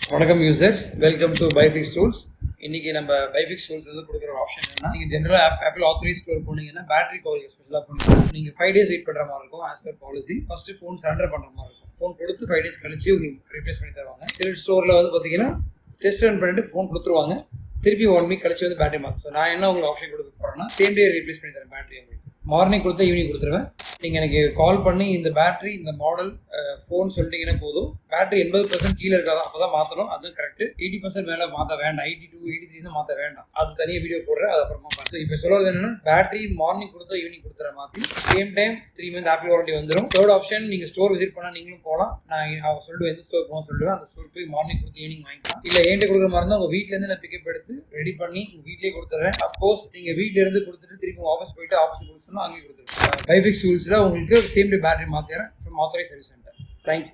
வணக்கம் users, welcome to பைஃபிக்ஸ் tools. இன்னைக்கு நம்ம பைஃபிக்ஸ் டூல்ஸ் வந்து கொடுக்குற ஆப்ஷன் என்னன்னா, நீங்க ஜென்ரலா ஆப்பிள் ஆத்தரைஸ் ஸ்டோர் போனீங்கன்னா பேட்டரி கவர் ஸ்பெஷலாக பண்ணுவீங்க. நீங்க 5 days வெயிட் பண்ற மாதிரி இருக்கும். As per policy first phone surrender பண்ற மாதிரி இருக்கும். ஃபோன் கொடுத்து 5 days கழிச்சு உங்களுக்கு ரீப்ளேஸ் பண்ணி தருவாங்க. சில ஸ்டோர்ல வந்து பாத்தீங்கன்னா டெஸ்ட் ரன் பண்ணிட்டு ஃபோன் கொடுத்துருவாங்க. திருப்பி 1 week கழிச்சு வந்து பேட்டரி மாறும். ஸோ நான் என்ன உங்களுக்கு ஆப்ஷன் கொடுக்க போறேன்னா, சேம் டே ரீப்ளேஸ் பண்ணி தரேன் பேட்டரி. உங்களுக்கு மார்னிங் கொடுத்தா ஈவினிங் கொடுத்துருவேன். நீங்கள் எனக்கு கால் பண்ணி இந்த பேட்டரி இந்த மாடல் ஃபோன் சொல்லிட்டீங்கன்னா போதும். பேட்டரி 80% கீழே இருக்காது, அப்போ தான் மாற்றணும். அதுவும் கரெக்ட். 80% மேலே மாற்ற வேண்டாம். 82, 83 தான் மாற்ற வேண்டாம். அது தனியாக வீடியோ போடுறேன், அது அப்புறமா பார்த்து. இப்போ சொல்கிறது என்னன்னா, பேட்டரி மார்னிங் கொடுத்தா ஈவினிங் கொடுத்துற மாதிரி same time 3 month apple warranty வந்துடும். தேர்ட் ஆப்ஷன், நீங்கள் ஸ்டோர் விசிட் பண்ணால் நீங்களும் போகலாம். நான் சொல்லிட்டு எந்த ஸ்டோர் போகணும் சொல்லிடுவேன். அந்த ஸ்டோர் போய் மார்னிங் கொடுத்து ஈவினிங் வாங்கிக்கலாம். இல்லை என்கிட்ட கொடுக்குற மாதிரி இருந்தால் உங்கள் வீட்டிலேருந்து நான் பிக்கப் எடுத்து ரெடி பண்ணி உங்கள் வீட்லேயே கொடுத்துட்றேன். சப்போஸ் நீங்கள் வீட்டிலேருந்து கொடுத்துட்டு திருப்பி ஆஃபீஸ் போயிட்டு ஆஃபீஸ் கொடுத்து சொன்னால் அங்கேயே கொடுத்துருவேன். பைஃபிக்ஸ் டூல்ஸில் உங்களுக்கு சேம் டே பேட்டரி மாற்றிடுறேன் from authorised service centre. Thank you.